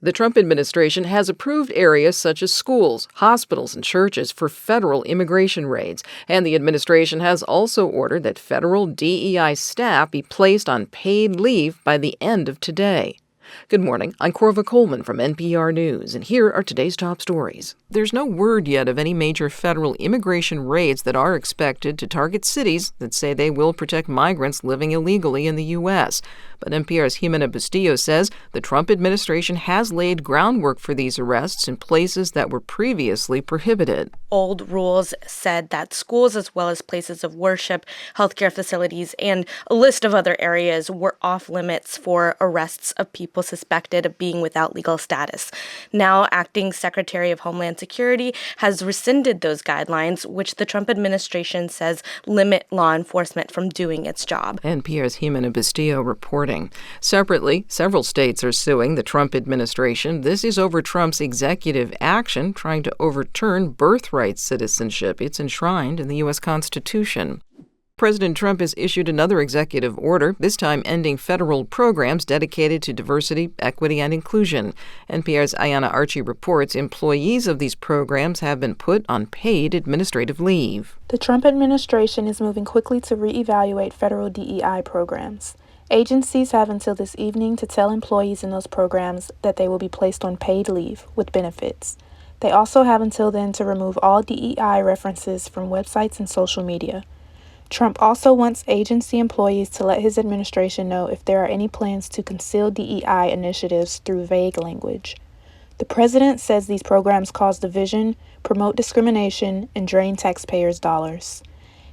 The Trump administration has approved areas such as schools, hospitals, and churches for federal immigration raids, and the administration has also ordered that federal DEI staff be placed on paid leave by the end of today. Good morning. I'm Corva Coleman from NPR News, and here are today's top stories. There's no word yet of any major federal immigration raids that are expected to target cities that say they will protect migrants living illegally in the U.S. But NPR's Jimena Bustillo says the Trump administration has laid groundwork for these arrests in places that were previously prohibited. Old rules said that schools, as well as places of worship, healthcare facilities, and a list of other areas were off limits for arrests of people suspected of being without legal status. Now, Acting Secretary of Homeland Security has rescinded those guidelines, which the Trump administration says limit law enforcement from doing its job. NPR's Jimena Bustillo reporting. Separately, several states are suing the Trump administration. This is over Trump's executive action trying to overturn birthright citizenship. It's enshrined in the U.S. Constitution. President Trump has issued another executive order, this time ending federal programs dedicated to diversity, equity, and inclusion. NPR's Ayanna Archie reports employees of these programs have been put on paid administrative leave. The Trump administration is moving quickly to reevaluate federal DEI programs. Agencies have until this evening to tell employees in those programs that they will be placed on paid leave with benefits. They also have until then to remove all DEI references from websites and social media. Trump also wants agency employees to let his administration know if there are any plans to conceal DEI initiatives through vague language. The president says these programs cause division, promote discrimination, and drain taxpayers' dollars.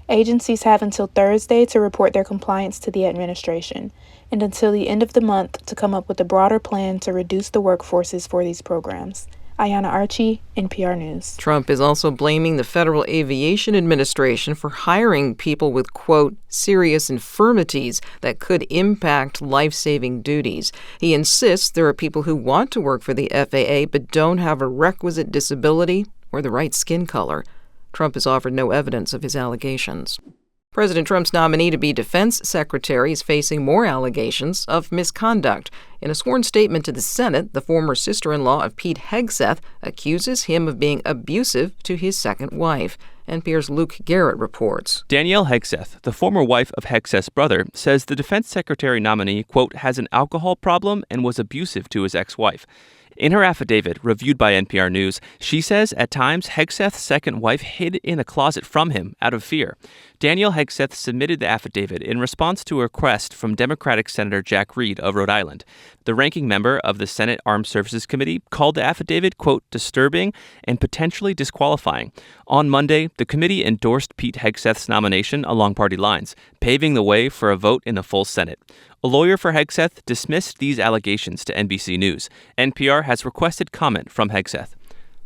Agencies have until Thursday to report their compliance to the administration, and until the end of the month to come up with a broader plan to reduce the workforces for these programs. Ayanna Archie, NPR News. Trump is also blaming the Federal Aviation Administration for hiring people with, quote, serious infirmities that could impact life-saving duties. He insists there are people who want to work for the FAA but don't have a requisite disability or the right skin color. Trump has offered no evidence of his allegations. President Trump's nominee to be defense secretary is facing more allegations of misconduct. In a sworn statement to the Senate, the former sister-in-law of Pete Hegseth accuses him of being abusive to his second wife. NPR's Luke Garrett reports. Danielle Hegseth, the former wife of Hegseth's brother, says the defense secretary nominee, quote, has an alcohol problem and was abusive to his ex-wife. In her affidavit, reviewed by NPR News, she says at times Hegseth's second wife hid in a closet from him out of fear. Danielle Hegseth submitted the affidavit in response to a request from Democratic Senator Jack Reed of Rhode Island. The ranking member of the Senate Armed Services Committee called the affidavit, quote, disturbing and potentially disqualifying. On Monday, the committee endorsed Pete Hegseth's nomination along party lines, paving the way for a vote in the full Senate. A lawyer for Hegseth dismissed these allegations to NBC News. NPR has requested comment from Hegseth.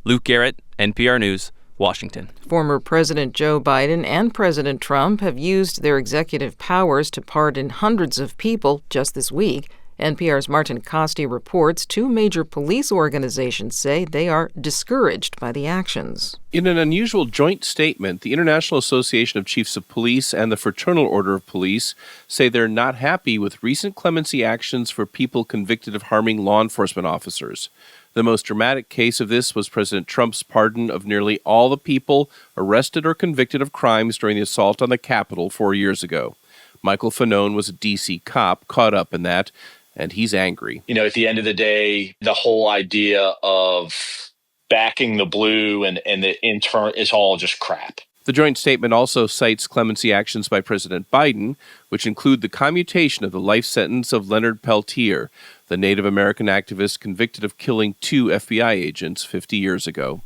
Luke Garrett, NPR News, Washington. Former President Joe Biden and President Trump have used their executive powers to pardon hundreds of people just this week. NPR's Martin Costi reports two major police organizations say they are discouraged by the actions. In an unusual joint statement, the International Association of Chiefs of Police and the Fraternal Order of Police say they're not happy with recent clemency actions for people convicted of harming law enforcement officers. The most dramatic case of this was President Trump's pardon of nearly all the people arrested or convicted of crimes during the assault on the Capitol 4 years ago. Michael Fanone was a D.C. cop caught up in that, and he's angry. You know, at the end of the day, the whole idea of backing the blue and the intern is all just crap. The joint statement also cites clemency actions by President Biden, which include the commutation of the life sentence of Leonard Peltier, the Native American activist convicted of killing 2 FBI agents 50 years ago.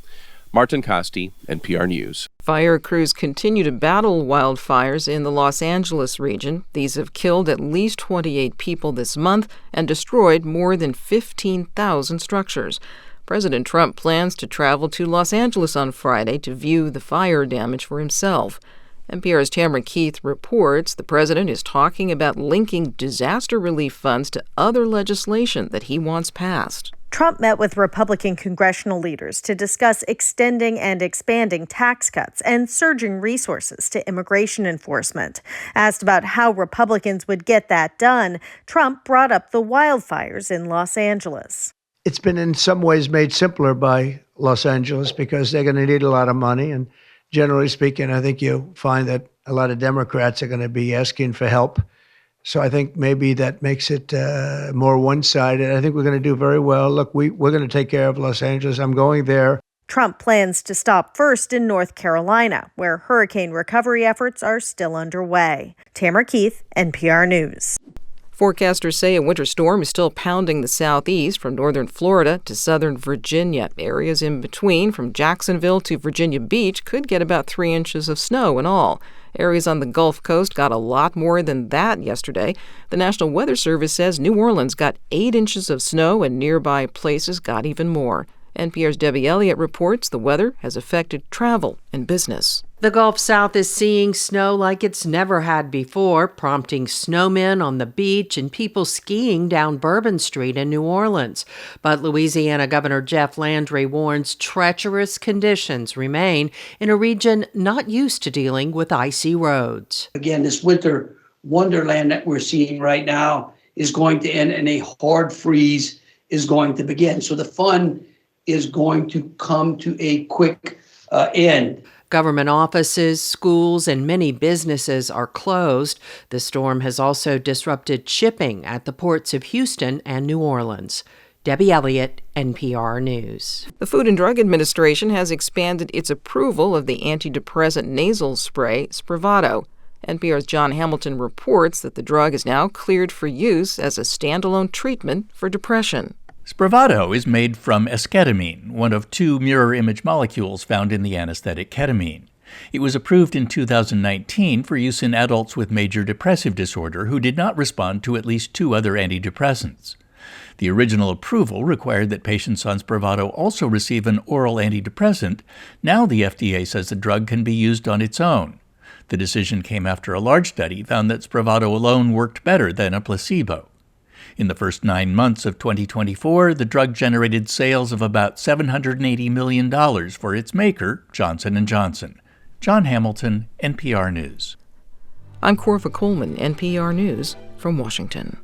Martin Costi, NPR News. Fire crews continue to battle wildfires in the Los Angeles region. These have killed at least 28 people this month and destroyed more than 15,000 structures. President Trump plans to travel to Los Angeles on Friday to view the fire damage for himself. NPR's Tamara Keith reports the president is talking about linking disaster relief funds to other legislation that he wants passed. Trump met with Republican congressional leaders to discuss extending and expanding tax cuts and surging resources to immigration enforcement. Asked about how Republicans would get that done, Trump brought up the wildfires in Los Angeles. it's been in some ways made simpler by Los Angeles because they're going to need a lot of money. And generally speaking, I think you'll find that a lot of Democrats are going to be asking for help. So I think maybe that makes it more one-sided. I think we're going to do very well. Look, we're going to take care of Los Angeles. I'm going there. Trump plans to stop first in North Carolina, where hurricane recovery efforts are still underway. Tamara Keith, NPR News. Forecasters say a winter storm is still pounding the southeast from northern Florida to southern Virginia. Areas in between, from Jacksonville to Virginia Beach, could get about 3 inches of snow in all. Areas on the Gulf Coast got a lot more than that yesterday. The National Weather Service says New Orleans got 8 inches of snow and nearby places got even more. NPR's Debbie Elliott reports the weather has affected travel and business. The Gulf South is seeing snow like it's never had before, prompting snowmen on the beach and people skiing down Bourbon Street in New Orleans. But Louisiana Governor Jeff Landry warns treacherous conditions remain in a region not used to dealing with icy roads. Again, this winter wonderland that we're seeing right now is going to end and a hard freeze is going to begin. So the fun is going to come to a quick end. Government offices, schools, and many businesses are closed. The storm has also disrupted shipping at the ports of Houston and New Orleans. Debbie Elliott, NPR News. The Food and Drug Administration has expanded its approval of the antidepressant nasal spray Spravato. NPR's John Hamilton reports that the drug is now cleared for use as a standalone treatment for depression. Spravato is made from esketamine, one of 2 mirror image molecules found in the anesthetic ketamine. It was approved in 2019 for use in adults with major depressive disorder who did not respond to at least 2 other antidepressants. The original approval required that patients on Spravato also receive an oral antidepressant. Now the FDA says the drug can be used on its own. The decision came after a large study found that Spravato alone worked better than a placebo. In the first 9 months of 2024, the drug generated sales of about $780 million for its maker, Johnson & Johnson. John Hamilton, NPR News. I'm Corva Coleman, NPR News from Washington.